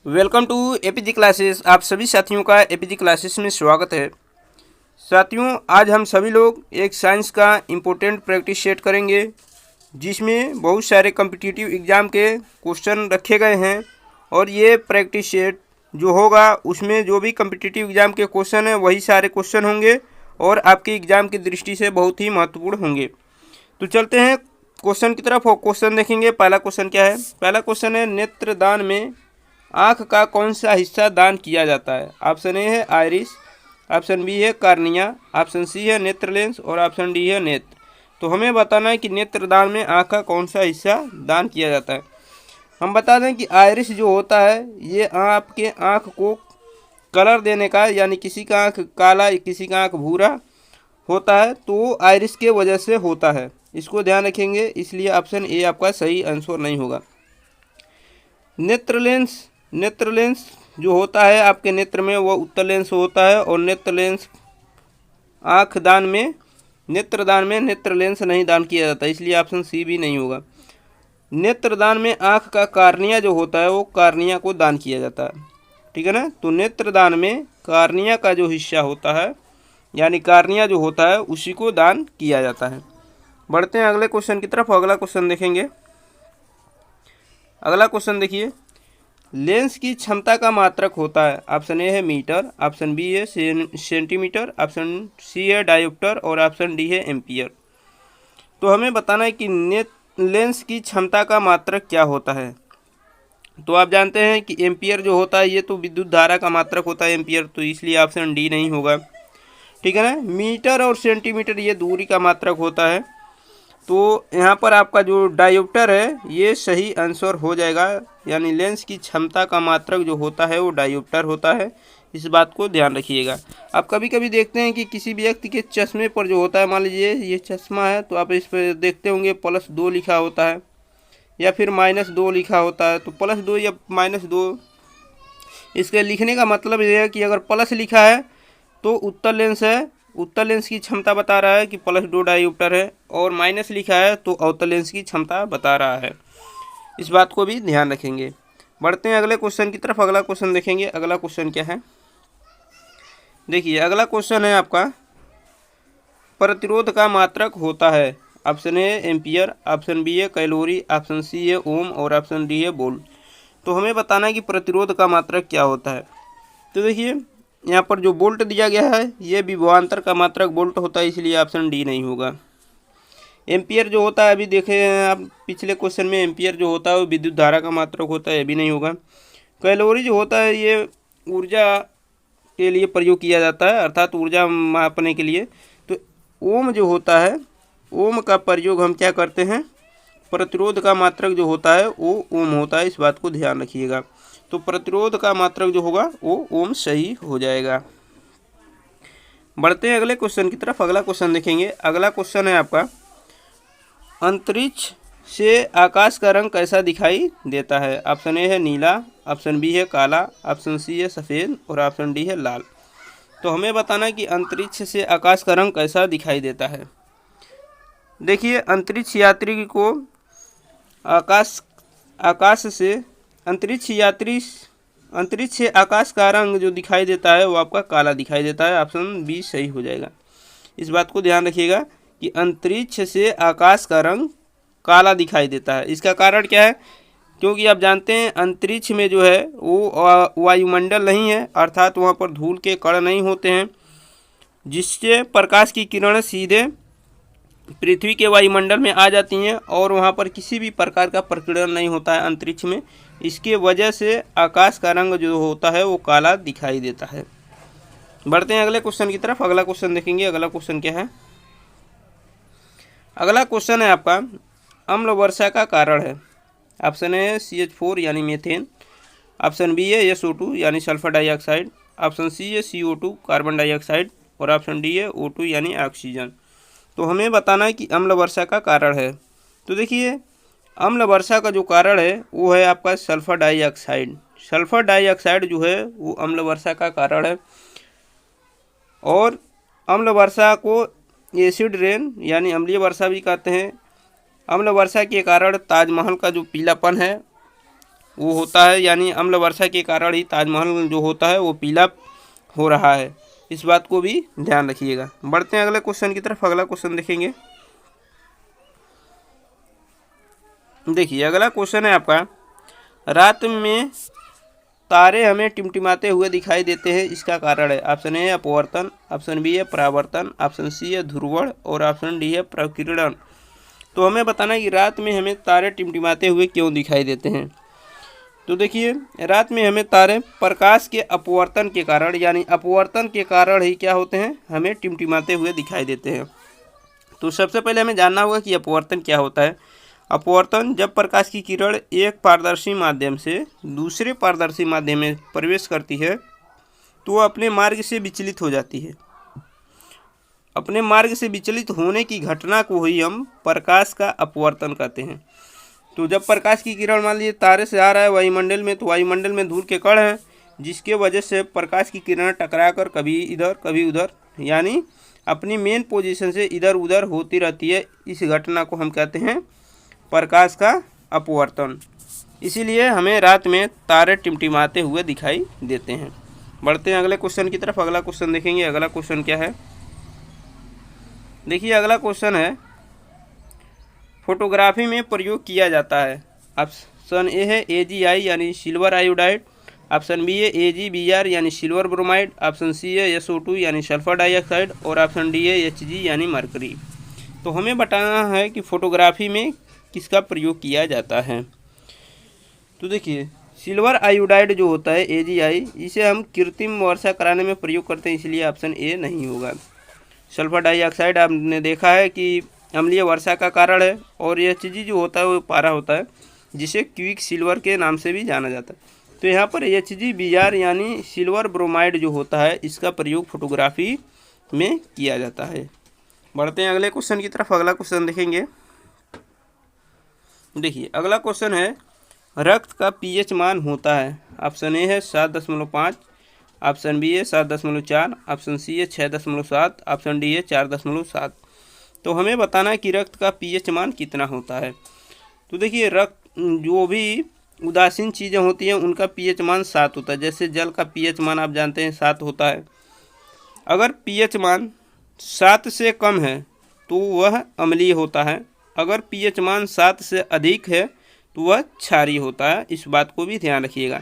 Welcome to APG classes. आप सभी साथियों का एपीजी क्लासेस में स्वागत है। साथियों, आज हम सभी लोग एक साइंस का इम्पोर्टेंट प्रैक्टिस सेट करेंगे जिसमें बहुत सारे कम्पिटिटिव एग्ज़ाम के क्वेश्चन रखे गए हैं। और ये प्रैक्टिस सेट जो होगा उसमें जो भी कम्पिटिटिव एग्ज़ाम के क्वेश्चन हैं वही सारे क्वेश्चन होंगे और आपके एग्ज़ाम की दृष्टि से बहुत ही महत्वपूर्ण होंगे। तो चलते हैं क्वेश्चन की तरफ और क्वेश्चन देखेंगे। पहला क्वेश्चन क्या है? पहला क्वेश्चन है, नेत्रदान में आँख का कौन सा हिस्सा दान किया जाता है? ऑप्शन ए है आइरिस, ऑप्शन बी है कार्निया, ऑप्शन सी है नेत्र लेंस और ऑप्शन डी है नेत्र। तो हमें बताना है कि नेत्रदान में आँख का कौन सा हिस्सा दान किया जाता है। हम बता दें कि आइरिस जो होता है ये आपके आँख को कलर देने का, यानी किसी का आँख काला किसी का आँख भूरा होता है तो आइरिस के वजह से होता है। इसको ध्यान रखेंगे, इसलिए ऑप्शन ए आपका सही आंसर नहीं होगा। नेत्र लेंस जो होता है आपके नेत्र में वो उत्तल लेंस होता है और नेत्र लेंस नेत्रदान में नेत्र लेंस नहीं दान किया जाता, इसलिए ऑप्शन सी भी नहीं होगा। नेत्रदान में आँख का कार्निया जो होता है वो कार्निया को दान किया जाता है, ठीक है ना। तो नेत्रदान में कार्निया का जो हिस्सा होता है यानी कार्निया जो होता है उसी को दान किया जाता है। बढ़ते हैं अगले क्वेश्चन की तरफ। अगला क्वेश्चन देखेंगे। अगला क्वेश्चन देखिए, लेंस की क्षमता का मात्रक होता है। ऑप्शन ए है मीटर, ऑप्शन बी है सेंटीमीटर, ऑप्शन सी है डायोप्टर और ऑप्शन डी है एम्पियर। तो हमें बताना है कि लेंस की क्षमता का मात्रक क्या होता है। तो आप जानते हैं कि एम्पियर जो होता है ये तो विद्युत धारा का मात्रक होता है एम्पियर, तो इसलिए ऑप्शन डी नहीं होगा, ठीक है ना। मीटर और सेंटीमीटर ये दूरी का मात्रक होता है, तो यहाँ पर आपका जो डायोप्टर है ये सही आंसर हो जाएगा, यानी लेंस की क्षमता का मात्रक जो होता है वो डायोप्टर होता है। इस बात को ध्यान रखिएगा। आप कभी कभी देखते हैं कि किसी व्यक्ति के चश्मे पर जो होता है, मान लीजिए ये चश्मा है तो आप इस पर देखते होंगे +2 लिखा होता है या फिर -2 लिखा होता है। तो +2 या -2 इसके लिखने का मतलब ये है कि अगर प्लस लिखा है तो उत्तल लेंस है, उत्तल लेंस की क्षमता बता रहा है कि +2 डायोप्टर है, और माइनस लिखा है तो अवतल लेंस की क्षमता बता रहा है। इस बात को भी ध्यान रखेंगे। बढ़ते हैं अगले क्वेश्चन की तरफ। अगला क्वेश्चन देखेंगे। अगला क्वेश्चन क्या है? देखिए अगला क्वेश्चन है आपका, प्रतिरोध का मात्रक होता है। Option A ampere, option B है कैलोरी, ऑप्शन सी है ओम और ऑप्शन डी है वोल्ट। तो हमें बताना है कि प्रतिरोध का मात्रक क्या होता है। तो देखिए यहाँ पर जो वोल्ट दिया गया है ये विभवांतर का मात्रक वोल्ट होता है, इसलिए ऑप्शन डी नहीं होगा। एम्पियर जो होता है, अभी देखे हैं आप पिछले क्वेश्चन में, एम्पियर जो होता है वो विद्युत धारा का मात्रक होता है, ये भी नहीं होगा। कैलोरी जो होता है ये ऊर्जा के लिए प्रयोग किया जाता है, अर्थात ऊर्जा मापने के लिए। तो ओम जो होता है, ओम का प्रयोग हम क्या करते हैं, प्रतिरोध का मात्रक जो होता है वो ओम होता है, इस बात को ध्यान रखिएगा। तो प्रतिरोध का मात्रक जो होगा वो ओम सही हो जाएगा। बढ़ते हैं अगले क्वेश्चन की तरफ। अगला क्वेश्चन देखेंगे। अगला क्वेश्चन है आपका, अंतरिक्ष से आकाश का रंग कैसा दिखाई देता है? ऑप्शन ए है नीला, ऑप्शन बी है काला, ऑप्शन सी है सफ़ेद और ऑप्शन डी है लाल। तो हमें बताना है कि अंतरिक्ष से आकाश का रंग कैसा दिखाई देता है। देखिए अंतरिक्ष यात्री को अंतरिक्ष से आकाश का रंग जो दिखाई देता है वो आपका काला दिखाई देता है। ऑप्शन बी सही हो जाएगा। इस बात को ध्यान रखिएगा कि अंतरिक्ष से आकाश का रंग काला दिखाई देता है। इसका कारण क्या है? क्योंकि आप जानते हैं अंतरिक्ष में जो है वो वायुमंडल नहीं है, अर्थात वहाँ पर धूल के कण नहीं होते हैं, जिससे प्रकाश की किरणें सीधे पृथ्वी के वायुमंडल में आ जाती हैं और वहाँ पर किसी भी प्रकार का प्रकीर्णन नहीं होता है अंतरिक्ष में। इसके वजह से आकाश का रंग जो होता है वो काला दिखाई देता है। बढ़ते हैं अगले क्वेश्चन की तरफ। अगला क्वेश्चन देखेंगे। अगला क्वेश्चन क्या है? अगला क्वेश्चन है आपका, अम्ल वर्षा का कारण है। ऑप्शन ए है CH4 यानी मीथेन, ऑप्शन बी है SO2 यानी सल्फर डाइऑक्साइड, ऑप्शन सी है CO2 कार्बन डाइऑक्साइड और ऑप्शन डी है O2 यानी ऑक्सीजन। तो हमें बताना है कि अम्ल वर्षा का कारण है। तो देखिए अम्ल वर्षा का जो कारण है वो है आपका सल्फर डाइऑक्साइड। सल्फर डाइऑक्साइड जो है वो अम्ल वर्षा का कारण है, और अम्ल वर्षा को एसिड रेन यानी अम्लीय वर्षा भी कहते हैं। अम्ल वर्षा के कारण ताजमहल का जो पीलापन है वो होता है, यानी अम्ल वर्षा के कारण ही ताजमहल जो होता है वो पीला हो रहा है। इस बात को भी ध्यान रखिएगा। बढ़ते हैं अगले क्वेश्चन की तरफ। अगला क्वेश्चन देखेंगे। देखिए अगला क्वेश्चन है आपका, रात में तारे हमें टिमटिमाते हुए दिखाई देते हैं, इसका कारण है। ऑप्शन ए है अपवर्तन, ऑप्शन बी है परावर्तन, ऑप्शन सी है ध्रुवण और ऑप्शन डी है प्रकीर्णन। तो हमें बताना है कि रात में हमें तारे टिमटिमाते हुए क्यों दिखाई देते हैं। तो देखिए रात में हमें तारे प्रकाश के अपवर्तन के कारण, यानी अपवर्तन के कारण ही क्या होते हैं, हमें टिमटिमाते हुए दिखाई देते हैं। तो सबसे पहले हमें जानना होगा कि अपवर्तन क्या होता है। अपवर्तन, जब प्रकाश की किरण एक पारदर्शी माध्यम से दूसरे पारदर्शी माध्यम में प्रवेश करती है तो वह अपने मार्ग से विचलित हो जाती है। अपने मार्ग से विचलित होने की घटना को ही हम प्रकाश का अपवर्तन कहते हैं। तो जब प्रकाश की किरण मान लीजिए तारे से आ रहा है वायुमंडल में, तो वायुमंडल में धूल के कण हैं, जिसके वजह से प्रकाश की किरण टकराकर कभी इधर कभी उधर, यानी अपनी मेन पोजीशन से इधर उधर होती रहती है। इस घटना को हम कहते हैं प्रकाश का अपवर्तन। इसीलिए हमें रात में तारे टिमटिमाते हुए दिखाई देते हैं। बढ़ते हैं अगले क्वेश्चन की तरफ। अगला क्वेश्चन देखेंगे। अगला क्वेश्चन क्या है, देखिए अगला क्वेश्चन है, फोटोग्राफी में प्रयोग किया जाता है। ऑप्शन ए है AgI यानी सिल्वर आयोडाइड, ऑप्शन बी है AgBr यानी सिल्वर ब्रोमाइड, ऑप्शन सी है SO2 यानी सल्फर डाइऑक्साइड और ऑप्शन डी है Hg यानी मरकरी। तो हमें बताना है कि फोटोग्राफी में किसका प्रयोग किया जाता है। तो देखिए सिल्वर आयोडाइड जो होता है AgI, इसे हम कृत्रिम वर्षा कराने में प्रयोग करते हैं, इसलिए ऑप्शन ए नहीं होगा। सल्फर डाइऑक्साइड आपने देखा है कि अम्लीय वर्षा का कारण है, और Hg जो होता है वो पारा होता है, जिसे क्विक सिल्वर के नाम से भी जाना जाता है। तो यहाँ पर HgBr यानी सिल्वर ब्रोमाइड जो होता है, इसका प्रयोग फोटोग्राफी में किया जाता है। बढ़ते हैं अगले क्वेश्चन की तरफ। अगला क्वेश्चन देखेंगे। देखिए अगला क्वेश्चन है, रक्त का pH मान होता है। ऑप्शन ए है 7.5, ऑप्शन बी है 7.4, ऑप्शन सी है 6.7, ऑप्शन डी है 4.7। तो हमें बताना है कि रक्त का pH मान कितना होता है। तो देखिए रक्त, जो भी उदासीन चीज़ें होती हैं उनका pH मान 7 होता है। जैसे जल का pH मान आप जानते हैं 7 होता है। अगर pH मान 7 से कम है तो वह अम्लीय होता है, अगर pH मान 7 से अधिक है तो वह क्षारीय होता है। इस बात को भी ध्यान रखिएगा।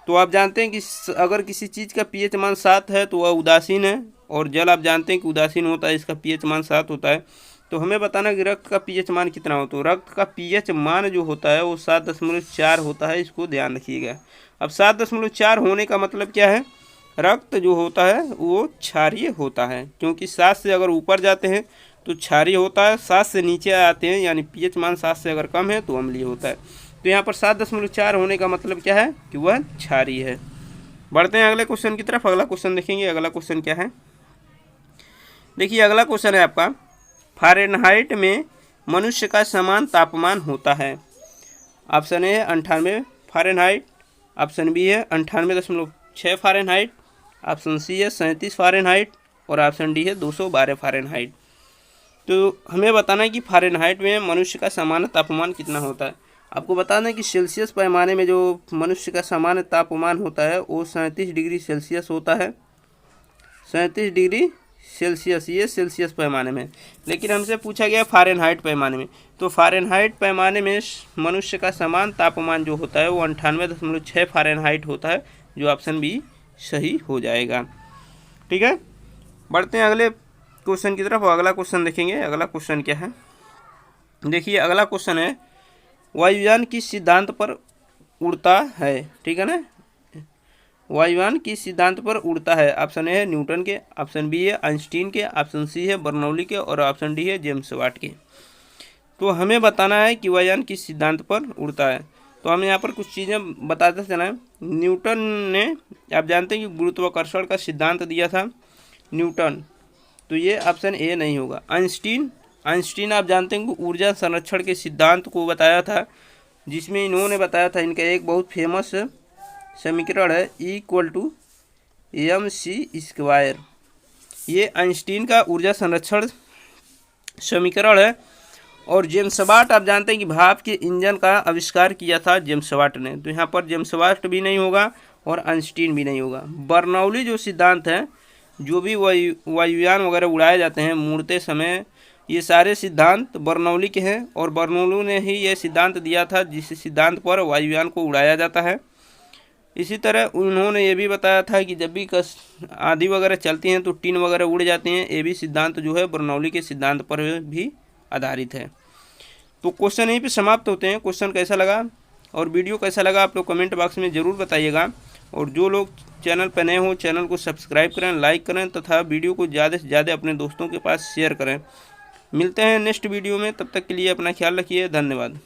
तो आप जानते हैं कि अगर किसी चीज़ का pH मान 7 है तो वह उदासीन है, और जल आप जानते हैं कि उदासीन होता है, इसका pH मान 7 होता है। तो हमें बताना कि रक्त का pH मान कितना हो। तो रक्त का pH मान जो होता है वो 7.4 होता है, इसको ध्यान रखिएगा। अब 7.4 होने का मतलब क्या है, रक्त जो होता है वो क्षारीय होता है, क्योंकि 7 से अगर ऊपर जाते हैं तो क्षारीय होता है, 7 से नीचे आते हैं यानी pH मान 7 से अगर कम है तो अम्लीय होता है। तो यहाँ पर 7.4 होने का मतलब क्या है कि वह क्षारीय है। बढ़ते हैं अगले क्वेश्चन की तरफ। अगला क्वेश्चन देखेंगे। अगला क्वेश्चन क्या है, देखिए अगला क्वेश्चन है आपका, फ़ारेनहाइट में मनुष्य का समान तापमान होता है। ऑप्शन ए है 98 फ़ारेनहाइट, ऑप्शन बी है 98.6 फ़ारेनहाइट, ऑप्शन सी है 37 फ़ारेनहाइट और ऑप्शन डी है 212 फ़ारेनहाइट। तो हमें बताना है कि फ़ारेनहाइट में मनुष्य का सामान्य तापमान कितना होता है। आपको बताना है कि सेल्सियस पैमाने में जो मनुष्य का सामान्य तापमान होता है वो 37 डिग्री सेल्सियस होता है। 37 डिग्री सेल्सियस, ये सेल्सियस पैमाने में। लेकिन हमसे पूछा गया फ़ारेनहाइट पैमाने में। तो फ़ारेनहाइट पैमाने में मनुष्य का समान तापमान जो होता है वो 98.6 फ़ारेनहाइट होता है, जो ऑप्शन बी सही हो जाएगा। ठीक है, बढ़ते हैं अगले क्वेश्चन की तरफ। अगला क्वेश्चन देखेंगे। अगला क्वेश्चन क्या है, देखिए अगला क्वेश्चन है, वायुयान किस सिद्धांत पर उड़ता है। ठीक है ना, वायुयान किस सिद्धांत पर उड़ता है। ऑप्शन ए है न्यूटन के, ऑप्शन बी है आइंस्टीन के, ऑप्शन सी है बर्नौली के और ऑप्शन डी है जेम्स वाट के। तो हमें बताना है कि वायुयान किस सिद्धांत पर उड़ता है। तो हम यहाँ पर कुछ चीज़ें बताते चलें। न्यूटन ने, आप जानते हैं कि गुरुत्वाकर्षण का सिद्धांत दिया था न्यूटन, तो ये ऑप्शन ए नहीं होगा। आइंस्टीन आप जानते हैं कि ऊर्जा संरक्षण के सिद्धांत को बताया था, जिसमें इन्होंने बताया था, इनका एक बहुत फेमस समीकरण है E = mc²। ये आइंस्टीन का ऊर्जा संरक्षण समीकरण है, और जेम्स वाट आप जानते हैं कि भाप के इंजन का आविष्कार किया था जेम्स वाट ने। तो यहाँ पर जेम्स वाट भी नहीं होगा और आइंस्टीन भी नहीं होगा। बर्नौली जो सिद्धांत है, जो भी वायुयान वगैरह उड़ाए जाते हैं मुड़ते समय, ये सारे सिद्धांत बर्नौली के हैं और बर्नौली ने ही ये सिद्धांत दिया था जिस सिद्धांत पर वायुयान को उड़ाया जाता है। इसी तरह उन्होंने ये भी बताया था कि जब भी आंधी वगैरह चलती हैं तो टीन वगैरह उड़ जाती हैं। ये भी सिद्धांत जो है बर्नौली के सिद्धांत पर भी आधारित है। तो क्वेश्चन यहीं पे समाप्त होते हैं। क्वेश्चन कैसा लगा और वीडियो कैसा लगा आप लोग कमेंट बॉक्स में ज़रूर बताइएगा। और जो लोग चैनल पर नए हो चैनल को सब्सक्राइब करें, लाइक करें तथा वीडियो को ज़्यादा से ज़्यादा अपने दोस्तों के पास शेयर करें। मिलते हैं नेक्स्ट वीडियो में, तब तक के लिए अपना ख्याल रखिए। धन्यवाद।